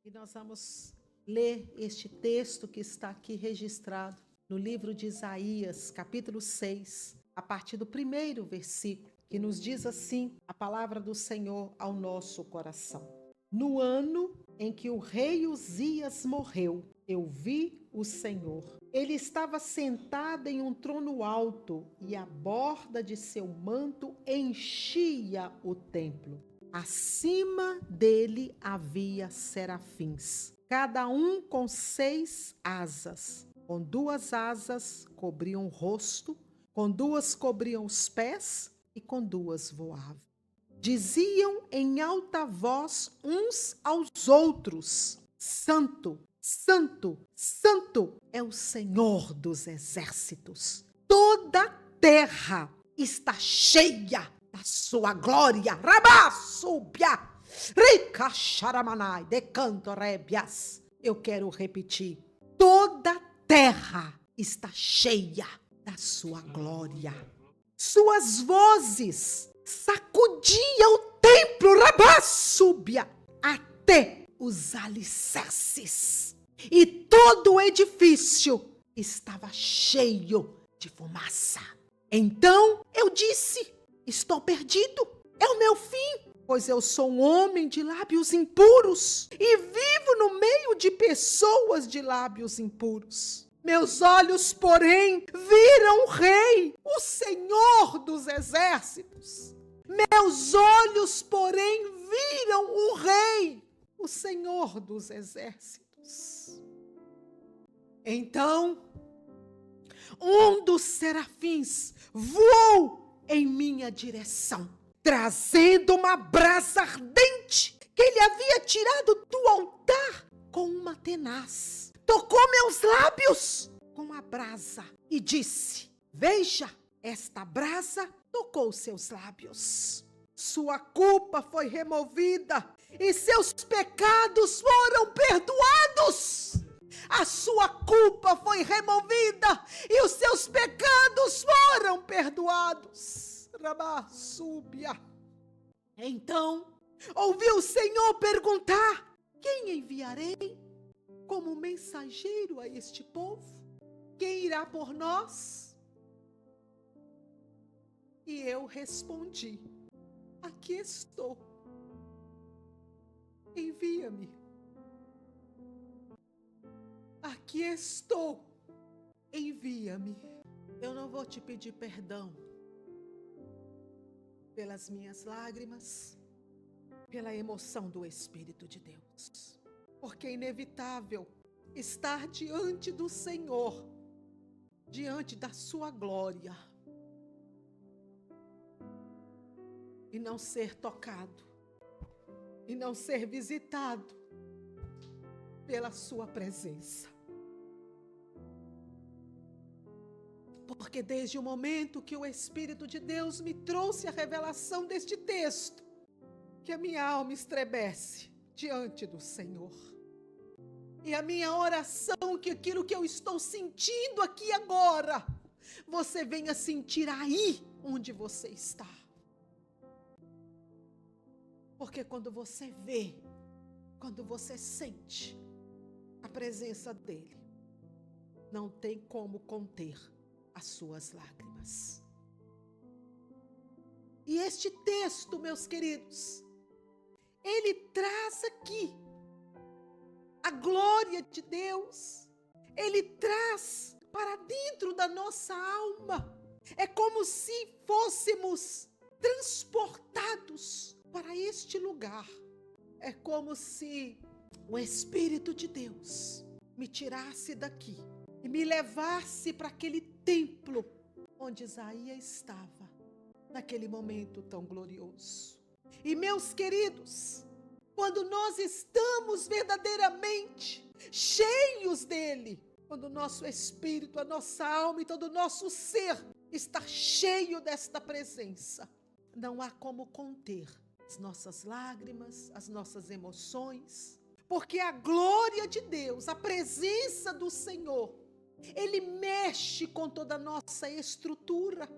E nós vamos ler este texto que está aqui registrado no livro de Isaías, capítulo 6, a partir do primeiro versículo, que nos diz assim a palavra do Senhor ao nosso coração. No ano em que o rei Uzias morreu, eu vi o Senhor. Ele estava sentado em um trono alto e a borda de seu manto enchia o templo. Acima dele havia serafins, cada um com 6 asas. Com 2 asas cobriam o rosto, com 2 cobriam os pés e com 2 voavam. Diziam em alta voz uns aos outros: Santo, Santo, Santo é o Senhor dos exércitos. Toda a terra está cheia da sua glória. Rabá, súbia, rica, xaramanai, decanto, rébias. Eu quero repetir. Toda a terra está cheia da sua glória. Suas vozes sacudiam o templo, Rabá, súbia, até os alicerces. E todo o edifício estava cheio de fumaça. Então eu disse: estou perdido, é o meu fim, pois eu sou um homem de lábios impuros e vivo no meio de pessoas de lábios impuros. Meus olhos, porém, viram o Rei, o Senhor dos exércitos. Meus olhos, porém, viram o Rei, o Senhor dos exércitos. Então, um dos serafins voou em minha direção, trazendo uma brasa ardente que ele havia tirado do altar com uma tenaz. Tocou meus lábios com a brasa e disse: veja, esta brasa tocou seus lábios. Sua culpa foi removida e seus pecados foram perdoados. A sua culpa foi removida e os seus pecados foram perdoados. Rabá, súbia. Então, ouvi o Senhor perguntar: quem enviarei como mensageiro a este povo? Quem irá por nós? E eu respondi: aqui estou. Envia-me. Aqui estou. Envia-me. Eu não vou te pedir perdão pelas minhas lágrimas, pela emoção do Espírito de Deus, porque é inevitável estar diante do Senhor, diante da sua glória, e não ser tocado, e não ser visitado pela sua presença. Porque desde o momento que o Espírito de Deus me trouxe a revelação deste texto, que a minha alma estremece diante do Senhor. E a minha oração, que aquilo que eu estou sentindo aqui agora, você venha sentir aí onde você está. Porque quando você vê, quando você sente a presença dele, não tem como conter as suas lágrimas. E este texto, meus queridos, ele traz aqui a glória de Deus, ele traz para dentro da nossa alma. É como se fôssemos transportados para este lugar. É como se o Espírito de Deus me tirasse daqui e me levasse para aquele templo onde Isaías estava, naquele momento tão glorioso. E meus queridos, quando nós estamos verdadeiramente cheios dele, quando o nosso espírito, a nossa alma e todo o nosso ser está cheio desta presença, não há como conter as nossas lágrimas, as nossas emoções, porque a glória de Deus, a presença do Senhor, ele mexe com toda a nossa estrutura,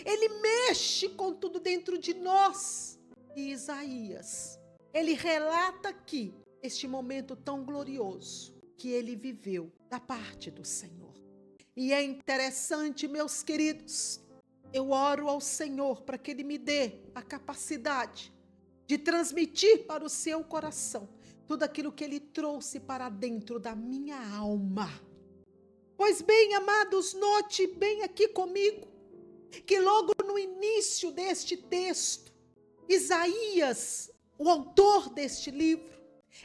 ele mexe com tudo dentro de nós. E Isaías, ele relata aqui este momento tão glorioso que ele viveu da parte do Senhor. E é interessante, meus queridos, eu oro ao Senhor para que ele me dê a capacidade de transmitir para o seu coração tudo aquilo que ele trouxe para dentro da minha alma. Pois bem, amados, note bem aqui comigo, que logo no início deste texto, Isaías, o autor deste livro,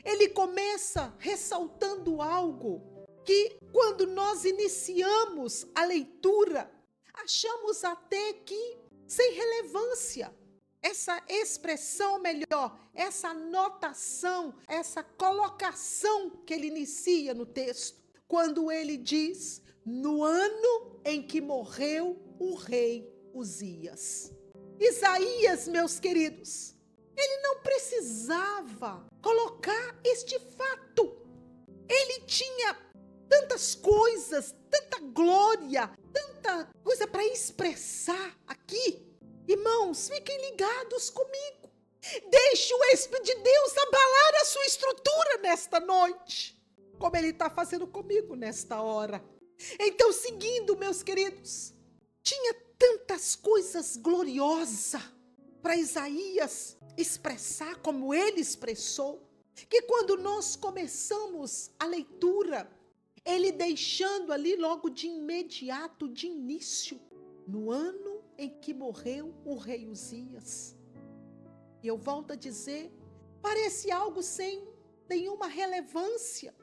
ele começa ressaltando algo que, quando nós iniciamos a leitura, achamos até que sem relevância. Essa expressão, melhor, essa anotação, essa colocação que ele inicia no texto, quando ele diz, no ano em que morreu o rei Uzias. Isaías, meus queridos, ele não precisava colocar este fato. Ele tinha tantas coisas, tanta glória, tanta coisa para expressar aqui. Irmãos, fiquem ligados comigo. Deixe o Espírito de Deus abalar a sua estrutura nesta noite, como ele está fazendo comigo nesta hora. Então, seguindo, meus queridos, tinha tantas coisas gloriosas para Isaías expressar como ele expressou, que quando nós começamos a leitura, ele deixando ali logo de imediato, de início, no ano em que morreu o rei Uzias. E eu volto a dizer, parece algo sem nenhuma relevância.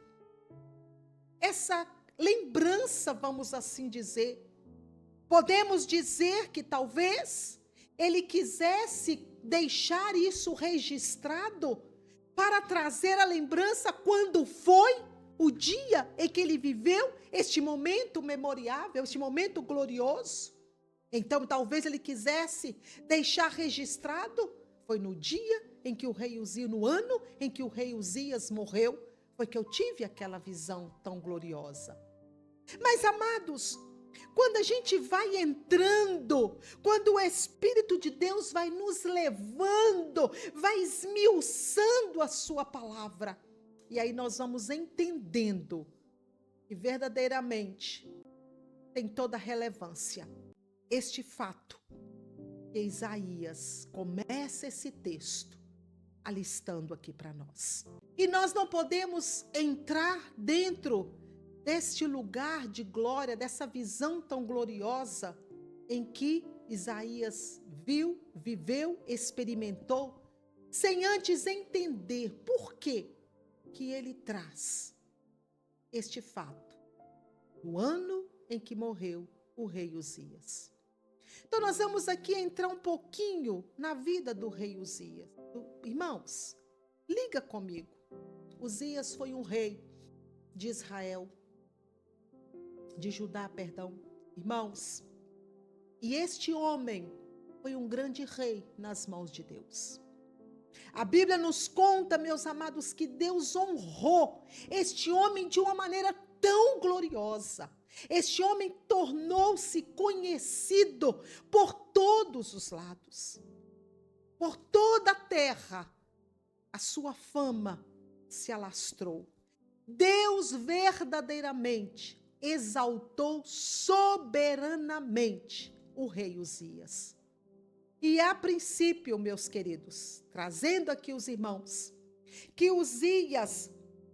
Essa lembrança, vamos assim dizer. Podemos dizer que talvez ele quisesse deixar isso registrado para trazer a lembrança quando foi o dia em que ele viveu este momento memorável, este momento glorioso. Então, talvez ele quisesse deixar registrado, foi no dia em que o rei Uzias, no ano em que o rei Uzias morreu, foi que eu tive aquela visão tão gloriosa. Mas, amados, quando a gente vai entrando, quando o Espírito de Deus vai nos levando, vai esmiuçando a sua palavra, e aí nós vamos entendendo que verdadeiramente tem toda a relevância. Este fato que Isaías começa esse texto alistando aqui para nós. E nós não podemos entrar dentro deste lugar de glória, dessa visão tão gloriosa em que Isaías viu, viveu, experimentou, sem antes entender por que ele traz este fato, o ano em que morreu o rei Uzias. Então nós vamos aqui entrar um pouquinho na vida do rei Uzias. Irmãos, liga comigo. Uzias foi um rei de Israel, de Judá, perdão. Irmãos, e este homem foi um grande rei nas mãos de Deus. A Bíblia nos conta, meus amados, que Deus honrou este homem de uma maneira tão gloriosa. Este homem tornou-se conhecido por todos os lados, por toda a terra. A sua fama se alastrou. Deus verdadeiramente exaltou soberanamente o rei Uzias. E a princípio, meus queridos, trazendo aqui os irmãos, que Uzias,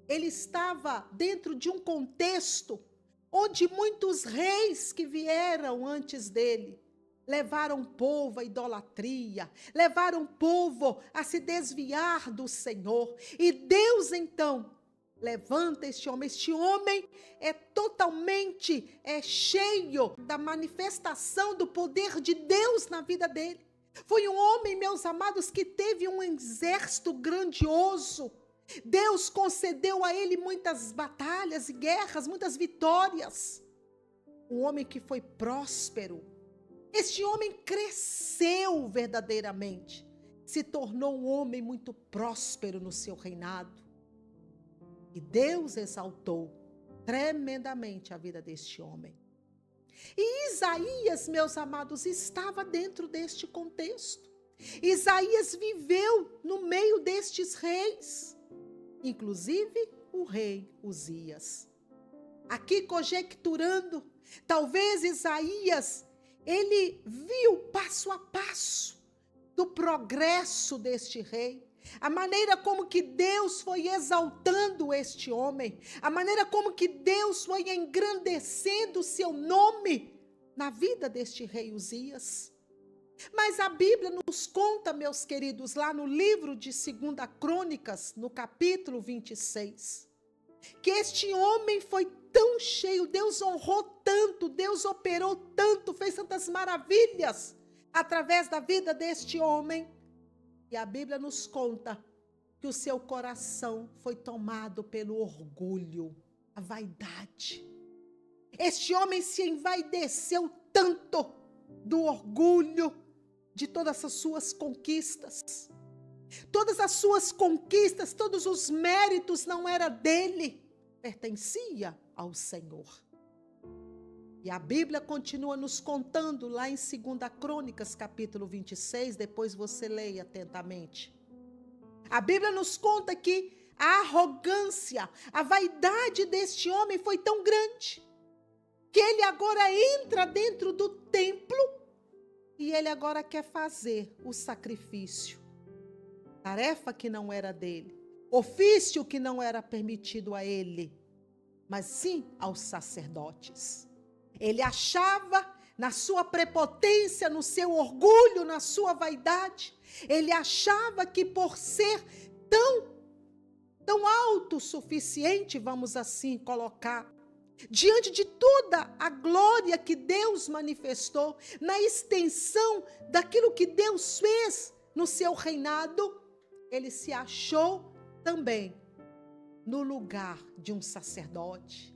ele estava dentro de um contexto onde muitos reis que vieram antes dele levaram o povo à idolatria, levaram o povo a se desviar do Senhor. E Deus, então, levanta este homem. Este homem é totalmente cheio da manifestação do poder de Deus na vida dele. Foi um homem, meus amados, que teve um exército grandioso. Deus concedeu a ele muitas batalhas e guerras, muitas vitórias. Um homem que foi próspero. Este homem cresceu verdadeiramente. Se tornou um homem muito próspero no seu reinado. E Deus exaltou tremendamente a vida deste homem. E Isaías, meus amados, estava dentro deste contexto. Isaías viveu no meio destes reis. inclusive o rei Uzias. Aqui conjecturando, talvez Isaías, ele viu passo a passo do progresso deste rei, a maneira como que Deus foi exaltando este homem, a maneira como que Deus foi engrandecendo o seu nome na vida deste rei Uzias. Mas a Bíblia nos conta, meus queridos, lá no livro de 2 Crônicas, no capítulo 26, que este homem foi tão cheio, Deus honrou tanto, Deus operou tanto, fez tantas maravilhas através da vida deste homem. E a Bíblia nos conta que o seu coração foi tomado pelo orgulho, a vaidade. Este homem se envaideceu tanto do orgulho de todas as suas conquistas. Todas as suas conquistas, todos os méritos não era dele, pertencia ao Senhor. E a Bíblia continua nos contando lá em 2 Crônicas, capítulo 26, depois você leia atentamente. A Bíblia nos conta que a arrogância, a vaidade deste homem foi tão grande, que ele agora entra dentro do templo e ele agora quer fazer o sacrifício. Tarefa que não era dele, ofício que não era permitido a ele, mas sim aos sacerdotes. Ele achava, na sua prepotência, no seu orgulho, na sua vaidade, ele achava que por ser tão autossuficiente, vamos assim colocar, diante de toda a glória que Deus manifestou, na extensão daquilo que Deus fez no seu reinado, ele se achou também no lugar de um sacerdote.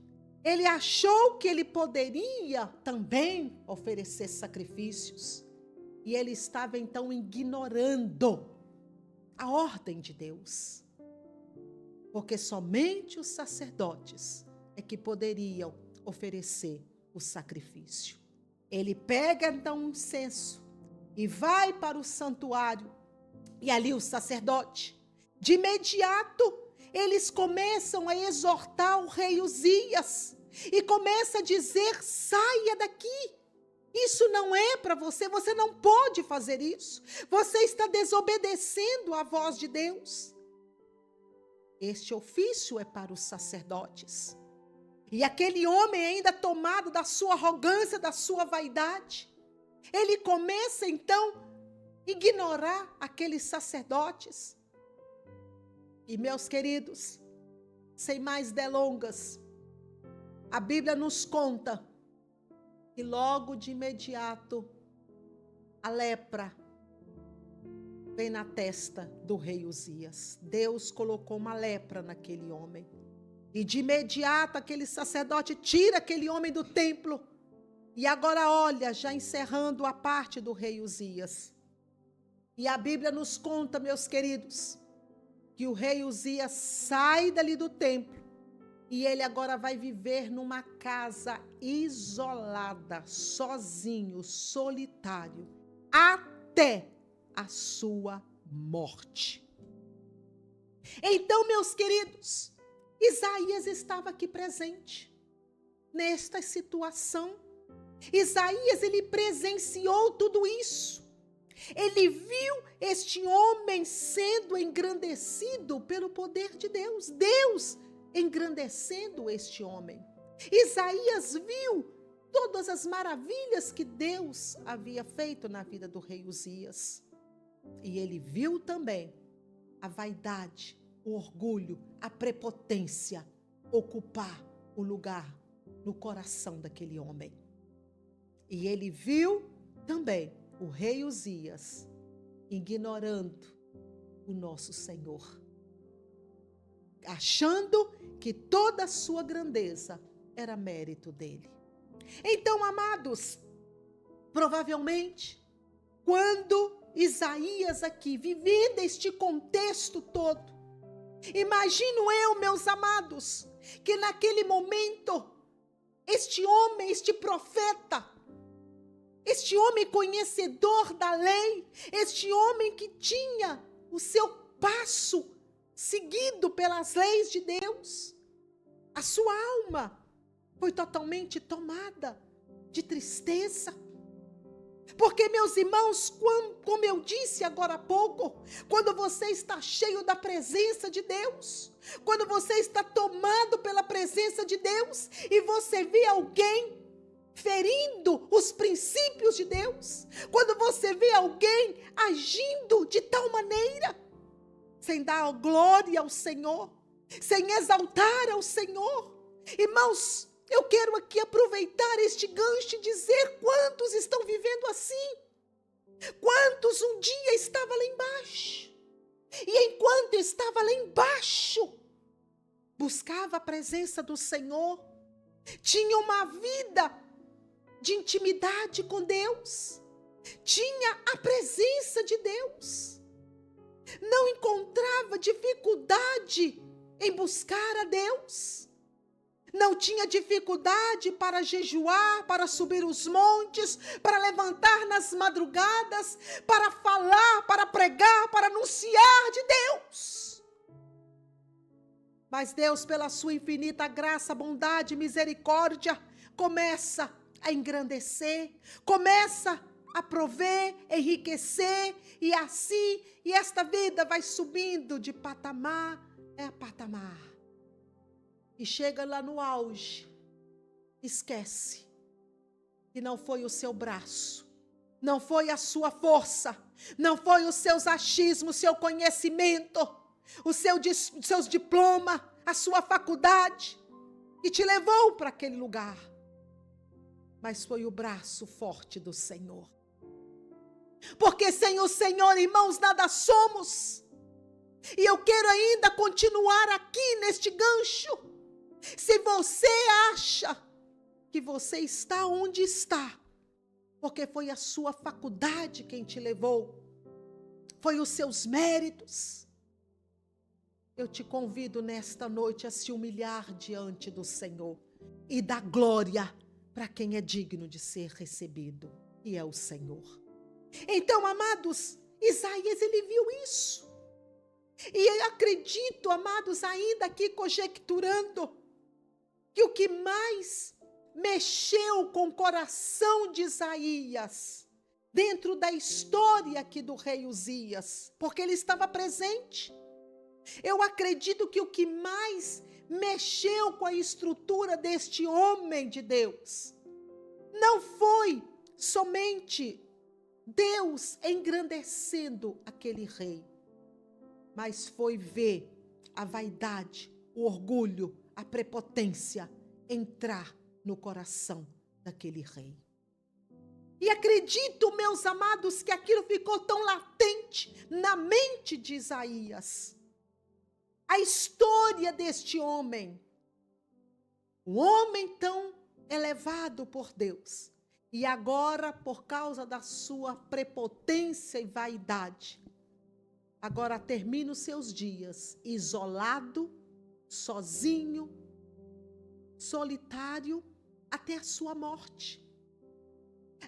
Ele achou que ele poderia também oferecer sacrifícios. E ele estava então ignorando a ordem de Deus. Porque somente os sacerdotes é que poderiam oferecer o sacrifício. Ele pega então um incenso e vai para o santuário. E ali o sacerdote, de imediato, eles começam a exortar o rei Uzias e começa a dizer: saia daqui, isso não é para você, você não pode fazer isso, você está desobedecendo a voz de Deus. Este ofício é para os sacerdotes. E aquele homem, ainda tomado da sua arrogância, da sua vaidade, ele começa então a ignorar aqueles sacerdotes. E meus queridos, sem mais delongas, a Bíblia nos conta que logo de imediato a lepra vem na testa do rei Uzias. Deus colocou uma lepra naquele homem. E de imediato aquele sacerdote tira aquele homem do templo. E agora olha, já encerrando a parte do rei Uzias. E a Bíblia nos conta, meus queridos, que o rei Uzias sai dali do templo e ele agora vai viver numa casa isolada, sozinho, solitário, até a sua morte. Então, meus queridos, Isaías estava aqui presente nesta situação. Isaías, ele presenciou tudo isso. Ele viu este homem sendo engrandecido pelo poder de Deus. Deus engrandecendo este homem. Isaías viu todas as maravilhas que Deus havia feito na vida do rei Uzias. E ele viu também a vaidade, o orgulho, a prepotência ocupar o lugar no coração daquele homem. E ele viu também o rei Uzias ignorando o nosso Senhor, achando que toda a sua grandeza era mérito dele. Então, amados, provavelmente, quando Isaías aqui, vivendo este contexto todo, imagino eu, meus amados, que naquele momento, este homem, este profeta, este homem conhecedor da lei, este homem que tinha o seu passo seguido pelas leis de Deus. A sua alma foi totalmente tomada de tristeza. Porque, meus irmãos, como eu disse agora há pouco, quando você está cheio da presença de Deus, quando você está tomado pela presença de Deus e você vê alguém ferindo os princípios de Deus, quando você vê alguém agindo de tal maneira, sem dar glória ao Senhor, sem exaltar ao Senhor, irmãos, eu quero aqui aproveitar este gancho e dizer quantos estão vivendo assim. Quantos um dia estava lá embaixo. E enquanto estava lá embaixo, buscava a presença do Senhor. Tinha uma vida de intimidade com Deus. Tinha a presença de Deus. Não encontrava dificuldade em buscar a Deus. Não tinha dificuldade para jejuar, para subir os montes, para levantar nas madrugadas, para falar, para pregar, para anunciar de Deus. Mas Deus, pela sua infinita graça, bondade e misericórdia, começa a engrandecer, começa a prover, enriquecer, e assim, e esta vida vai subindo de patamar a patamar. E chega lá no auge, esquece que não foi o seu braço, não foi a sua força, não foi os seus achismos, o seu conhecimento, seus diplomas, a sua faculdade, que te levou para aquele lugar. Mas foi o braço forte do Senhor. Porque sem o Senhor, irmãos, nada somos. E eu quero ainda continuar aqui neste gancho. Se você acha que você está onde está, porque foi a sua faculdade quem te levou, foi os seus méritos, eu te convido nesta noite a se humilhar diante do Senhor e dar glória para quem é digno de ser recebido, e é o Senhor. Então, amados, Isaías, ele viu isso. E eu acredito, amados, ainda aqui conjecturando, que o que mais mexeu com o coração de Isaías, dentro da história aqui do rei Uzias, porque ele estava presente, eu acredito que o que mais mexeu com a estrutura deste homem de Deus, não foi somente Deus engrandecendo aquele rei, mas foi ver a vaidade, o orgulho, a prepotência entrar no coração daquele rei. E acredito, meus amados, que aquilo ficou tão latente na mente de Isaías. A história deste homem, um homem tão elevado por Deus, e agora, por causa da sua prepotência e vaidade, agora termina os seus dias isolado, sozinho, solitário, até a sua morte.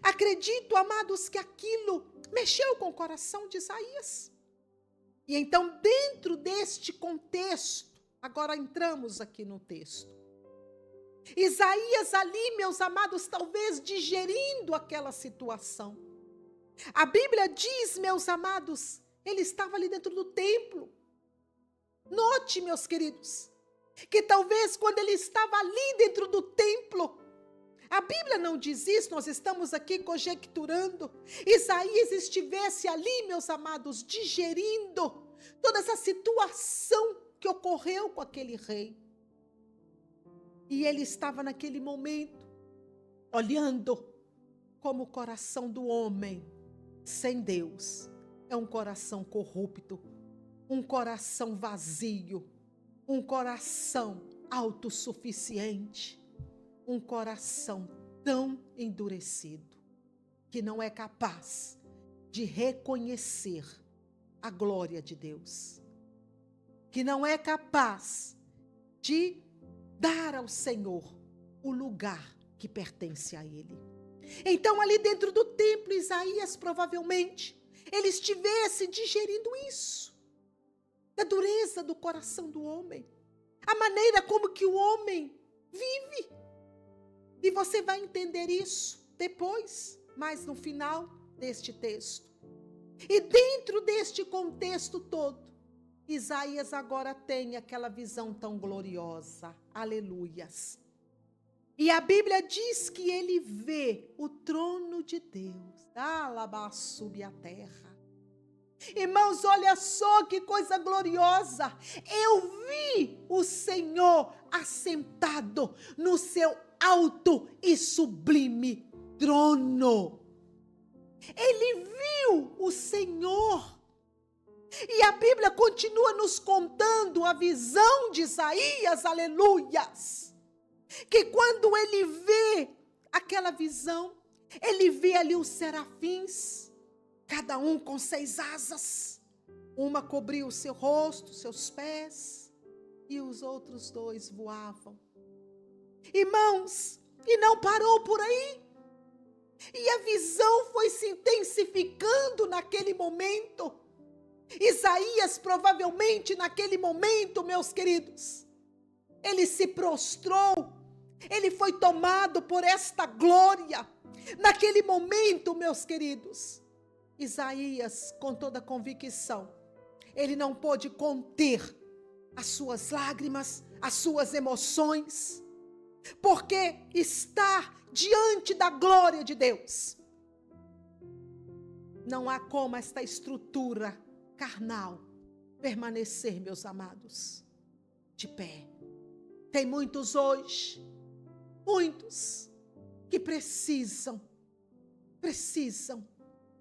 Acredito, amados, que aquilo mexeu com o coração de Isaías. E então, dentro deste contexto, agora entramos aqui no texto. Isaías ali, meus amados, talvez digerindo aquela situação. A Bíblia diz, meus amados, ele estava ali dentro do templo. Note, meus queridos, que talvez quando ele estava ali dentro do templo, a Bíblia não diz isso, nós estamos aqui conjecturando, Isaías estivesse ali, meus amados, digerindo toda essa situação que ocorreu com aquele rei. E ele estava naquele momento, olhando como o coração do homem sem Deus é um coração corrupto, um coração vazio, um coração autossuficiente, um coração tão endurecido que não é capaz de reconhecer a glória de Deus, que não é capaz de dar ao Senhor o lugar que pertence a Ele. Então, ali dentro do templo, Isaías provavelmente ele estivesse digerindo isso. da dureza do coração do homem, a maneira como que o homem vive. E você vai entender isso depois, mais no final deste texto. E dentro deste contexto todo, Isaías agora tem aquela visão tão gloriosa. Aleluias. E a Bíblia diz que ele vê o trono de Deus. Alabá, sube a terra. Irmãos, olha só que coisa gloriosa. Eu vi o Senhor assentado no seu alto e sublime trono. Ele viu o Senhor. E a Bíblia continua nos contando a visão de Isaías, aleluias. Que quando ele vê aquela visão, ele vê ali os serafins, cada um com 6 asas. Uma cobria o seu rosto, seus pés, e os outros 2 voavam. Irmãos, e não parou por aí. E a visão foi se intensificando naquele momento. Isaías, provavelmente naquele momento, meus queridos, ele se prostrou, ele foi tomado por esta glória. Naquele momento, meus queridos, Isaías, com toda convicção, ele não pôde conter as suas lágrimas, as suas emoções, porque está diante da glória de Deus. Não há como esta estrutura carnal permanecer, meus amados, de pé. Tem muitos hoje, muitos que precisam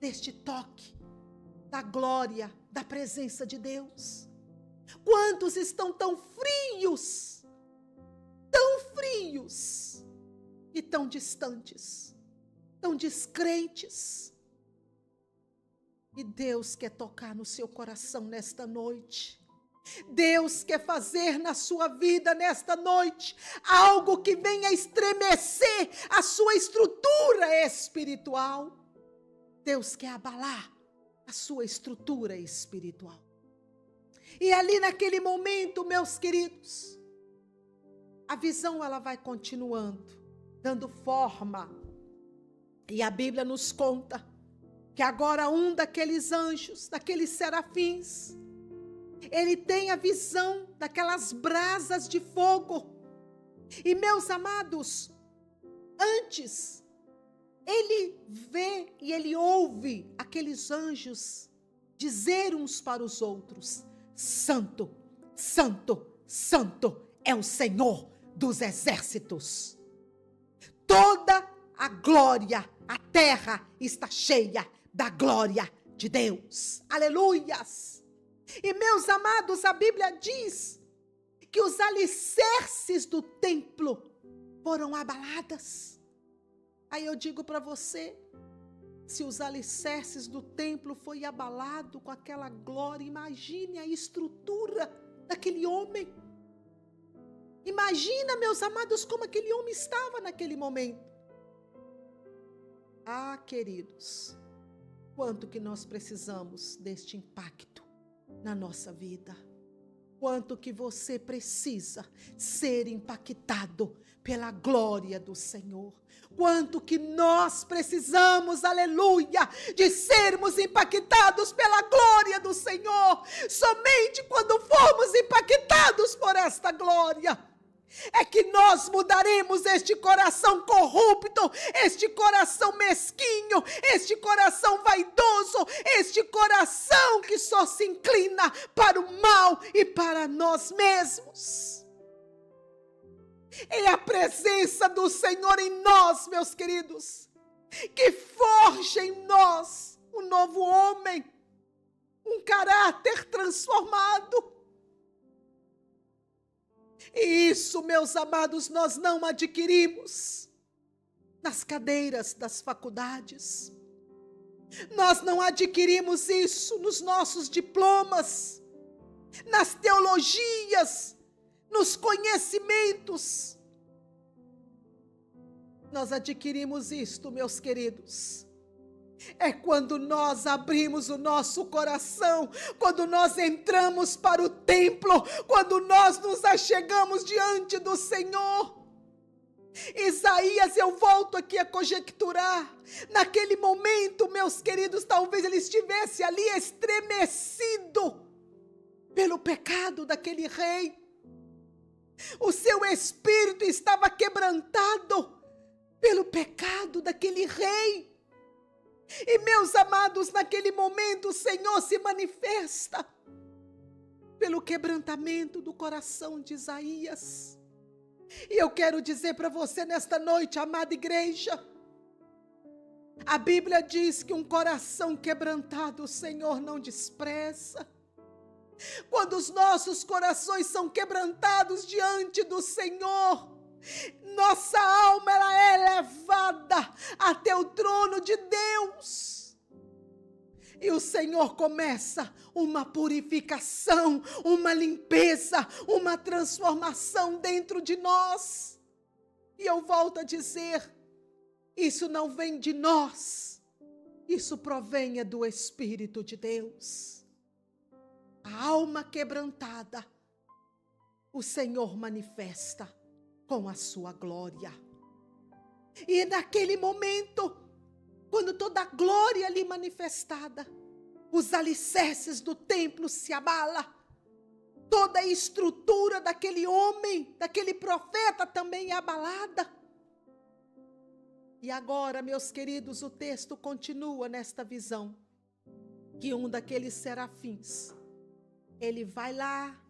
deste toque, da glória, da presença de Deus. Quantos estão tão frios e tão distantes, tão descrentes. E Deus quer tocar no seu coração nesta noite. Deus quer fazer na sua vida nesta noite algo que venha estremecer a sua estrutura espiritual. Deus quer abalar a sua estrutura espiritual. E ali naquele momento, meus queridos, a visão ela vai continuando, dando forma. E a Bíblia nos conta que agora um daqueles anjos, daqueles serafins, ele tem a visão daquelas brasas de fogo. E meus amados, antes, ele vê e ele ouve aqueles anjos dizer uns para os outros: Santo, Santo, Santo é o Senhor dos exércitos. Toda a glória, a terra está cheia da glória de Deus. Aleluias! E meus amados, a Bíblia diz que os alicerces do templo foram abaladas. Aí eu digo para você, se os alicerces do templo foi abalado com aquela glória, imagine a estrutura daquele homem. Imagina, meus amados, como aquele homem estava naquele momento. Ah, queridos, quanto que nós precisamos deste impacto na nossa vida. Quanto que você precisa ser impactado pela glória do Senhor. Quanto que nós precisamos, aleluia, de sermos impactados pela glória do Senhor. Somente quando formos impactados por esta glória é que nós mudaremos este coração corrupto, este coração mesquinho, este coração vaidoso, este coração que só se inclina para o mal e para nós mesmos. É a presença do Senhor em nós, meus queridos, que forja em nós um novo homem, um caráter transformado. E isso, meus amados, nós não adquirimos nas cadeiras das faculdades. Nós não adquirimos isso nos nossos diplomas, nas teologias, nos conhecimentos. Nós adquirimos isto, meus queridos, É quando nós abrimos o nosso coração, quando nós entramos para o templo, quando nós nos achegamos diante do Senhor. Isaías, eu volto aqui a conjecturar, naquele momento, meus queridos, talvez ele estivesse ali estremecido pelo pecado daquele rei. O seu espírito estava quebrantado pelo pecado daquele rei. E meus amados, naquele momento o Senhor se manifesta pelo quebrantamento do coração de Isaías. E eu quero dizer para você nesta noite, amada igreja, a Bíblia diz que um coração quebrantado o Senhor não despreza. Quando os nossos corações são quebrantados diante do Senhor, nossa alma ela é levada até o trono de Deus. E o Senhor começa uma purificação, uma limpeza, uma transformação dentro de nós. E eu volto a dizer, isso não vem de nós, isso provém do Espírito de Deus. A alma quebrantada, o Senhor manifesta com a sua glória. E naquele momento, quando toda a glória ali manifestada, os alicerces do templo se abalam, toda a estrutura daquele homem, daquele profeta também é abalada. E agora, meus queridos, o texto continua nesta visão, que um daqueles serafins, ele vai lá,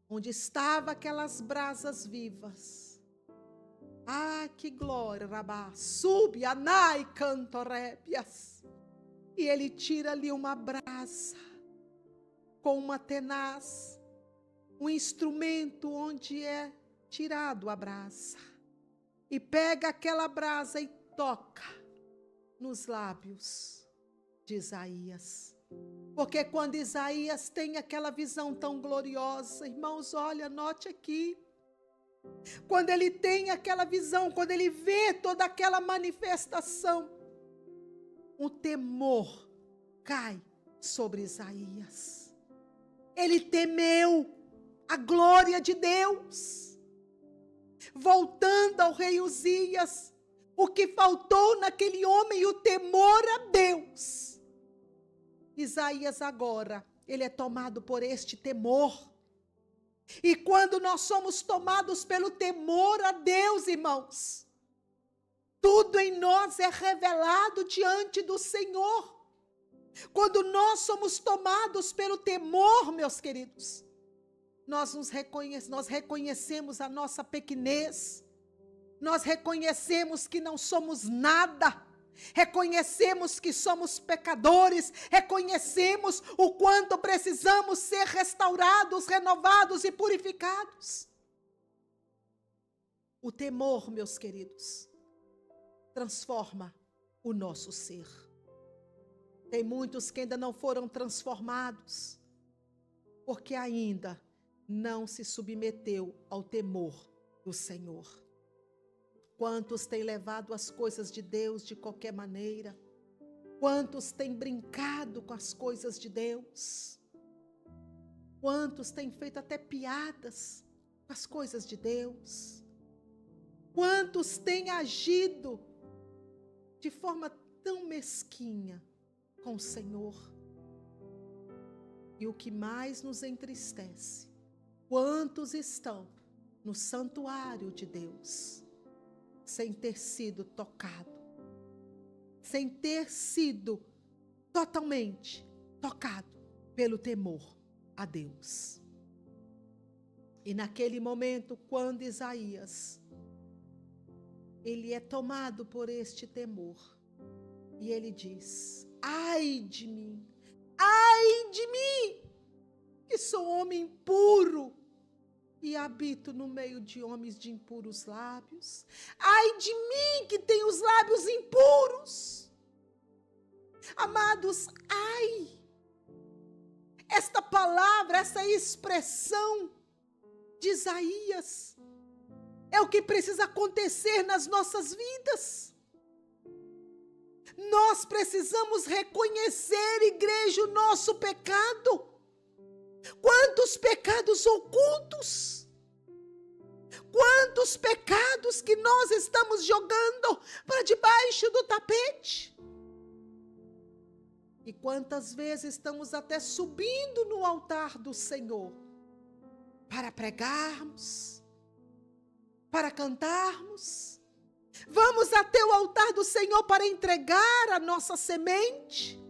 onde estavam aquelas brasas vivas. Ah, que glória, Rabá, sube, anai, cantorébias. E ele tira ali uma brasa, com uma tenaz, um instrumento onde é tirado a brasa. E pega aquela brasa e toca nos lábios de Isaías. Porque quando Isaías tem aquela visão tão gloriosa, irmãos, olha, note aqui. Quando ele tem aquela visão, quando ele vê toda aquela manifestação, o temor cai sobre Isaías. Ele temeu a glória de Deus. Voltando ao rei Uzias, o que faltou naquele homem, o temor a Deus. Isaías agora, ele é tomado por este temor. E quando nós somos tomados pelo temor a Deus, irmãos, tudo em nós é revelado diante do Senhor. Quando nós somos tomados pelo temor, meus queridos, nós reconhecemos a nossa pequenez, nós reconhecemos que não somos nada, reconhecemos que somos pecadores, reconhecemos o quanto precisamos ser restaurados, renovados e purificados. O temor, meus queridos, transforma o nosso ser. Tem muitos que ainda não foram transformados, porque ainda não se submeteu ao temor do Senhor. Quantos têm levado as coisas de Deus de qualquer maneira? Quantos têm brincado com as coisas de Deus? Quantos têm feito até piadas com as coisas de Deus? Quantos têm agido de forma tão mesquinha com o Senhor? E o que mais nos entristece, quantos estão no santuário de Deus, sem ter sido tocado, sem ter sido totalmente tocado pelo temor a Deus. E naquele momento, quando Isaías, ele é tomado por este temor, e ele diz: ai de mim, que sou homem impuro, e habito no meio de homens de impuros lábios. Ai de mim, que tenho os lábios impuros. Amados, ai. Esta palavra, essa expressão de Isaías, é o que precisa acontecer nas nossas vidas. Nós precisamos reconhecer, igreja, o nosso pecado. Quantos pecados ocultos, quantos pecados que nós estamos jogando para debaixo do tapete. E quantas vezes estamos até subindo no altar do Senhor para pregarmos, para cantarmos. Vamos até o altar do Senhor para entregar a nossa semente.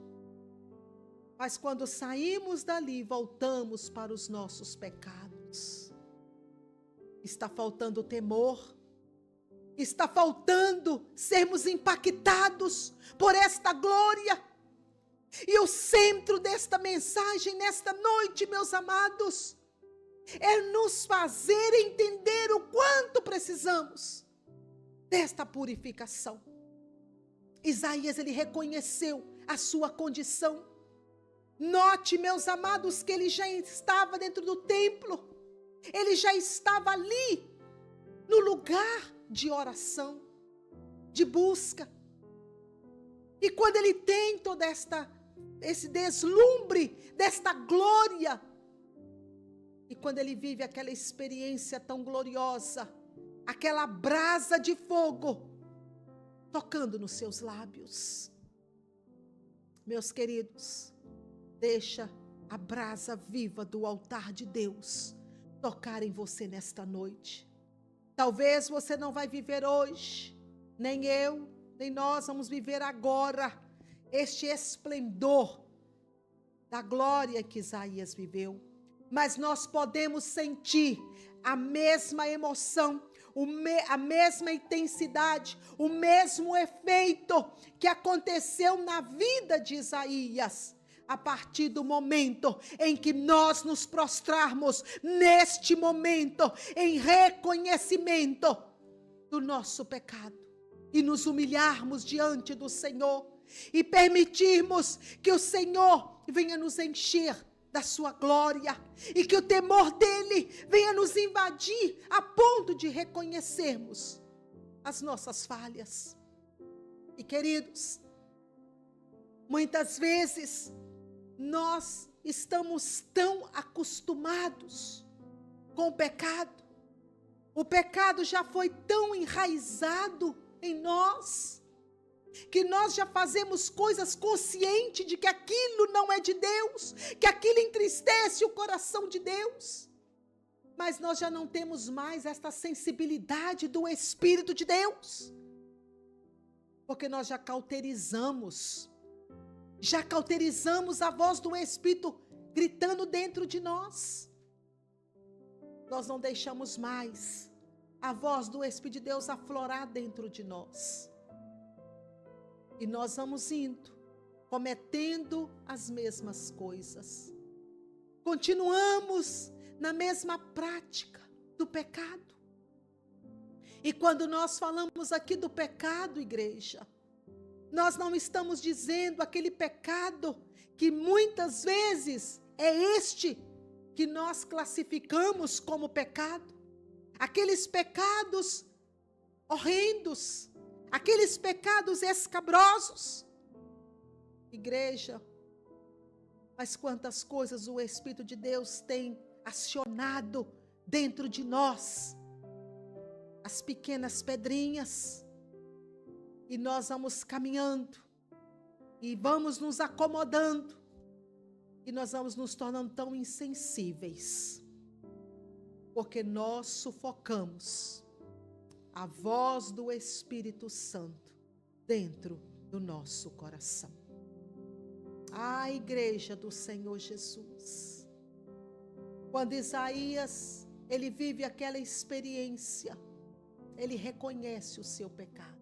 Mas quando saímos dali, voltamos para os nossos pecados. Está faltando temor. Está faltando sermos impactados por esta glória. E o centro desta mensagem, nesta noite, meus amados, é nos fazer entender o quanto precisamos desta purificação. Isaías, ele reconheceu a sua condição. Note, meus amados, que ele já estava dentro do templo. Ele já estava ali, no lugar de oração, de busca. E quando ele tem todo esse deslumbre desta glória, e quando ele vive aquela experiência tão gloriosa, aquela brasa de fogo tocando nos seus lábios. Meus queridos, deixa a brasa viva do altar de Deus tocar em você nesta noite. Talvez você não vai viver hoje, nem eu, nem nós vamos viver agora este esplendor da glória que Isaías viveu. Mas nós podemos sentir a mesma emoção, a mesma intensidade, o mesmo efeito que aconteceu na vida de Isaías, a partir do momento em que nós nos prostrarmos, neste momento, em reconhecimento do nosso pecado, e nos humilharmos diante do Senhor, e permitirmos que o Senhor venha nos encher da sua glória, e que o temor dele venha nos invadir a ponto de reconhecermos as nossas falhas. E queridos, muitas vezes nós estamos tão acostumados com o pecado já foi tão enraizado em nós, que nós já fazemos coisas conscientes de que aquilo não é de Deus, que aquilo entristece o coração de Deus, mas nós já não temos mais esta sensibilidade do Espírito de Deus, porque nós já cauterizamos a voz do Espírito gritando dentro de nós. Nós não deixamos mais a voz do Espírito de Deus aflorar dentro de nós. E nós vamos indo, cometendo as mesmas coisas. Continuamos na mesma prática do pecado. E quando nós falamos aqui do pecado, igreja, nós não estamos dizendo aquele pecado que muitas vezes é este que nós classificamos como pecado. Aqueles pecados horrendos, aqueles pecados escabrosos. Igreja, mas quantas coisas o Espírito de Deus tem acionado dentro de nós. As pequenas pedrinhas. E nós vamos caminhando. E vamos nos acomodando. E nós vamos nos tornando tão insensíveis. Porque nós sufocamos a voz do Espírito Santo dentro do nosso coração. A igreja do Senhor Jesus. Quando Isaías, ele vive aquela experiência, ele reconhece o seu pecado.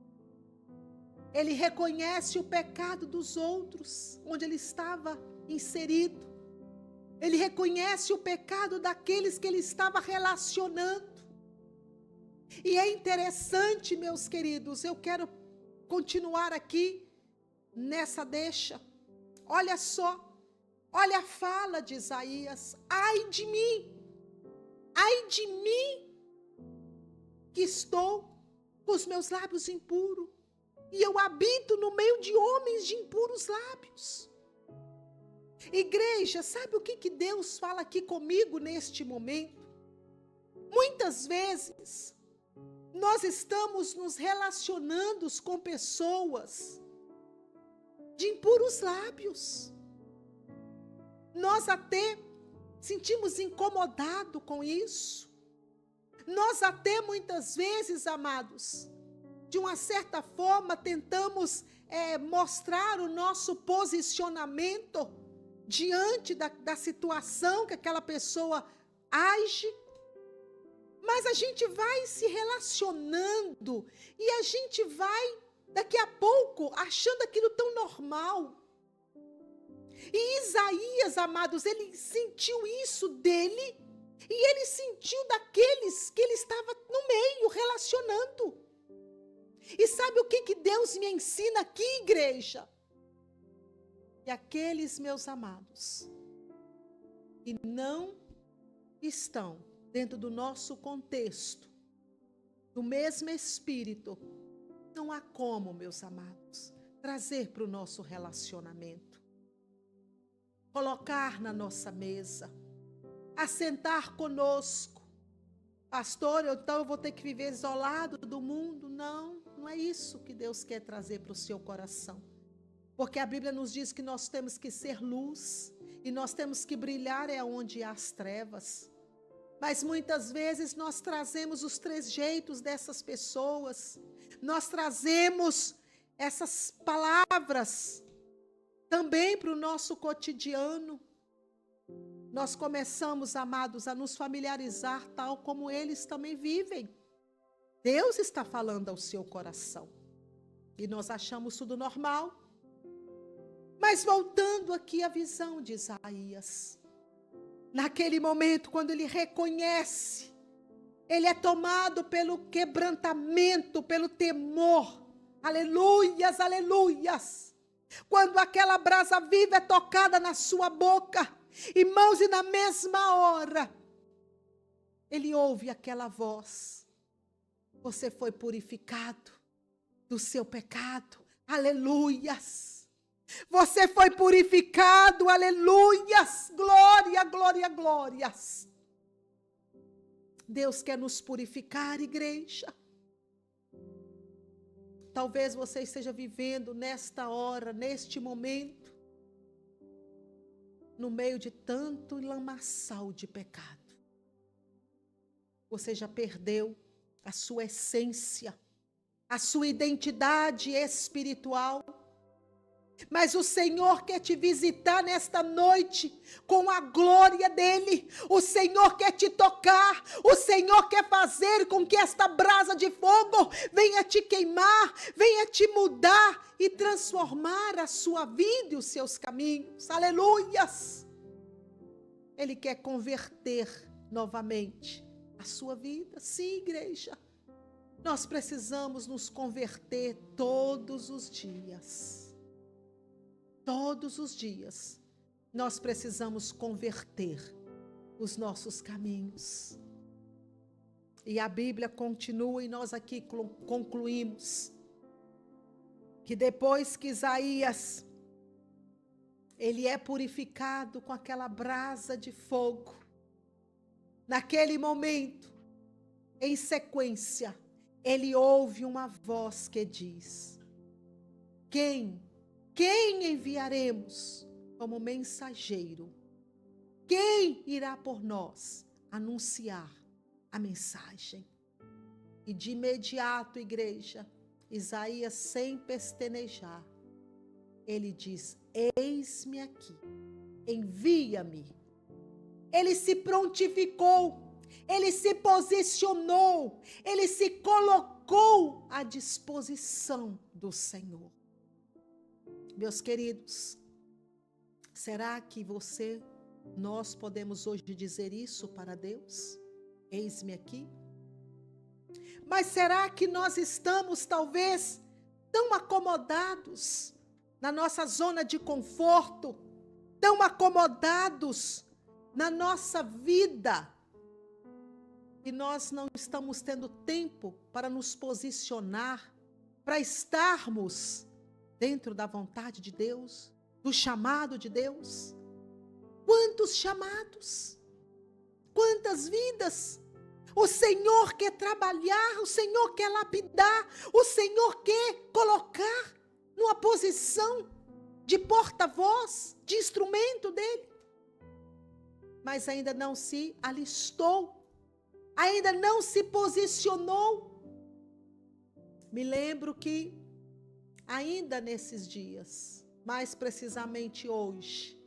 Ele reconhece o pecado dos outros, onde ele estava inserido. Ele reconhece o pecado daqueles que ele estava relacionando. E é interessante, meus queridos, eu quero continuar aqui nessa deixa. Olha só, olha a fala de Isaías. Ai de mim que estou com os meus lábios impuros e eu habito no meio de homens de impuros lábios. Igreja, sabe o que Deus fala aqui comigo neste momento? Muitas vezes, nós estamos nos relacionando com pessoas de impuros lábios. Nós até sentimos incomodado com isso. Nós até muitas vezes, amados, de uma certa forma tentamos mostrar o nosso posicionamento diante da situação que aquela pessoa age. Mas a gente vai se relacionando e a gente vai, daqui a pouco, achando aquilo tão normal. E Isaías, amados, ele sentiu isso dele e ele sentiu daqueles que ele estava no meio, relacionando. E sabe o que Deus me ensina aqui, igreja? E aqueles meus amados que não estão dentro do nosso contexto, do mesmo espírito, não há como, meus amados, trazer para o nosso relacionamento, colocar na nossa mesa, assentar conosco. Pastor, então eu vou ter que viver isolado do mundo? Não é isso que Deus quer trazer para o seu coração. Porque a Bíblia nos diz que nós temos que ser luz e nós temos que brilhar onde há as trevas. Mas muitas vezes nós trazemos os trejeitos dessas pessoas, nós trazemos essas palavras também para o nosso cotidiano. Nós começamos, amados, a nos familiarizar tal como eles também vivem. Deus está falando ao seu coração e nós achamos tudo normal. Mas voltando aqui à visão de Isaías, naquele momento, quando ele reconhece, ele é tomado pelo quebrantamento, pelo temor. Aleluias, aleluias. Quando aquela brasa viva é tocada na sua boca, irmãos, e na mesma hora, ele ouve aquela voz. Você foi purificado do seu pecado. Aleluias. Você foi purificado, aleluias, glória, glória, glórias. Deus quer nos purificar, igreja. Talvez você esteja vivendo nesta hora, neste momento, no meio de tanto lamaçal de pecado. Você já perdeu a sua essência, a sua identidade espiritual. Mas o Senhor quer te visitar nesta noite com a glória dEle. O Senhor quer te tocar. O Senhor quer fazer com que esta brasa de fogo venha te queimar, venha te mudar e transformar a sua vida e os seus caminhos. Aleluias! Ele quer converter novamente a sua vida. Sim, igreja. Nós precisamos nos converter todos os dias. Todos os dias, nós precisamos converter os nossos caminhos. E a Bíblia continua e nós aqui concluímos que depois que Isaías, ele é purificado com aquela brasa de fogo, naquele momento, em sequência, ele ouve uma voz que diz: Quem enviaremos como mensageiro? Quem irá por nós anunciar a mensagem? E de imediato, igreja, Isaías, sem pestanejar, ele diz: eis-me aqui, envia-me. Ele se prontificou, ele se posicionou, ele se colocou à disposição do Senhor. Meus queridos, será que nós podemos hoje dizer isso para Deus? Eis-me aqui. Mas será que nós estamos talvez tão acomodados na nossa zona de conforto, tão acomodados na nossa vida, e nós não estamos tendo tempo para nos posicionar para estarmos dentro da vontade de Deus, do chamado de Deus? Quantos chamados, quantas vidas o Senhor quer trabalhar, o Senhor quer lapidar, o Senhor quer colocar numa posição de porta-voz, de instrumento dele. Mas ainda não se alistou, ainda não se posicionou. Me lembro que ainda nesses dias, mais precisamente hoje,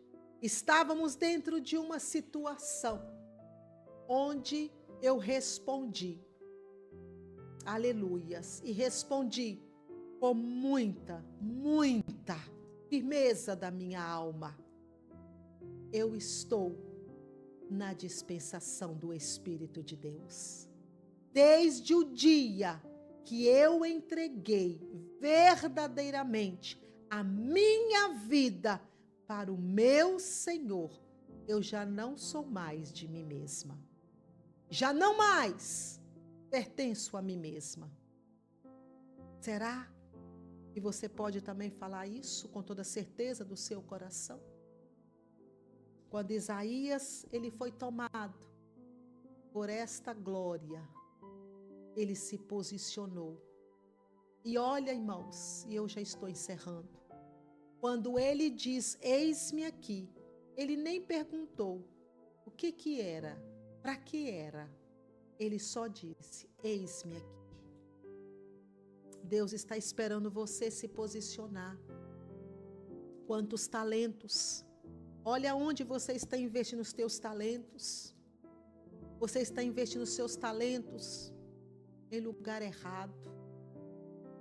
estávamos dentro de uma situação onde eu respondi, aleluias, e respondi com muita firmeza da minha alma. Eu estou na dispensação do Espírito de Deus. Desde o dia que eu entreguei verdadeiramente a minha vida para o meu Senhor, eu já não sou mais de mim mesma. Já não mais pertenço a mim mesma. Será que você pode também falar isso com toda certeza do seu coração? Quando Isaías, ele foi tomado por esta glória, ele se posicionou. E olha, irmãos, e eu já estou encerrando. Quando ele diz, eis-me aqui, ele nem perguntou o que era, para que era. Ele só disse, eis-me aqui. Deus está esperando você se posicionar. Quantos talentos. Olha onde você está investindo os teus talentos. Você está investindo os seus talentos em lugar errado.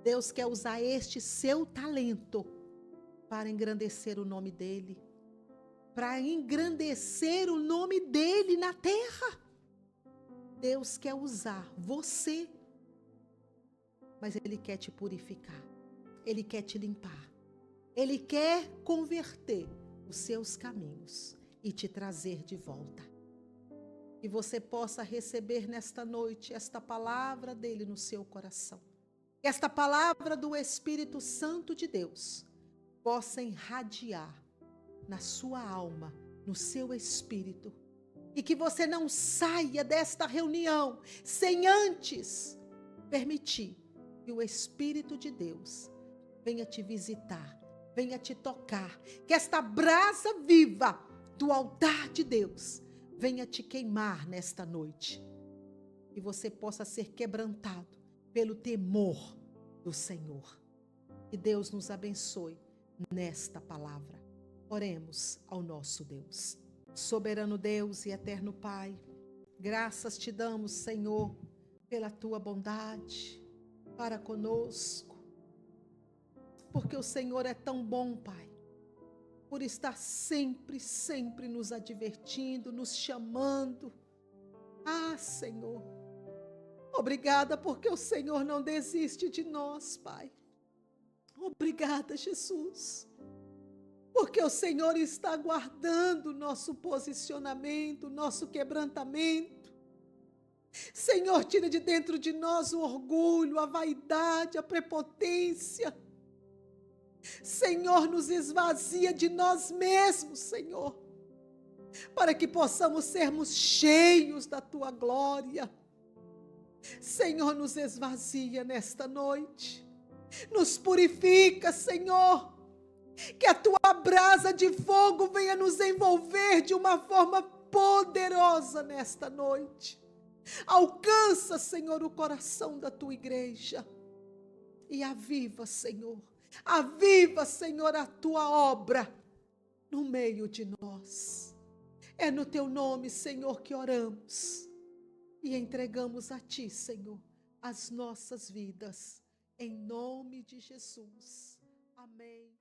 Deus quer usar este seu talento para engrandecer o nome dEle. Para engrandecer o nome dEle na terra. Deus quer usar você. Mas Ele quer te purificar. Ele quer te limpar. Ele quer converter os seus caminhos e te trazer de volta. Que você possa receber nesta noite esta palavra dele no seu coração. Que esta palavra do Espírito Santo de Deus possa irradiar na sua alma, no seu espírito. E que você não saia desta reunião sem antes permitir que o Espírito de Deus venha te visitar, venha te tocar, que esta brasa viva do altar de Deus venha te queimar nesta noite. E você possa ser quebrantado pelo temor do Senhor. Que Deus nos abençoe nesta palavra. Oremos ao nosso Deus. Soberano Deus e eterno Pai, graças te damos, Senhor, pela tua bondade para conosco. Porque o Senhor é tão bom, Pai, por estar sempre nos advertindo, nos chamando. Ah, Senhor, obrigada porque o Senhor não desiste de nós, Pai. Obrigada, Jesus, porque o Senhor está guardando o nosso posicionamento, o nosso quebrantamento. Senhor, tira de dentro de nós o orgulho, a vaidade, a prepotência. Senhor, nos esvazia de nós mesmos, Senhor, para que possamos sermos cheios da tua glória. Senhor, nos esvazia nesta noite, nos purifica, Senhor, que a tua brasa de fogo venha nos envolver de uma forma poderosa nesta noite. Alcança, Senhor, o coração da tua igreja e aviva, Senhor, a tua obra no meio de nós. É no teu nome, Senhor, que oramos e entregamos a ti, Senhor, as nossas vidas, em nome de Jesus. Amém.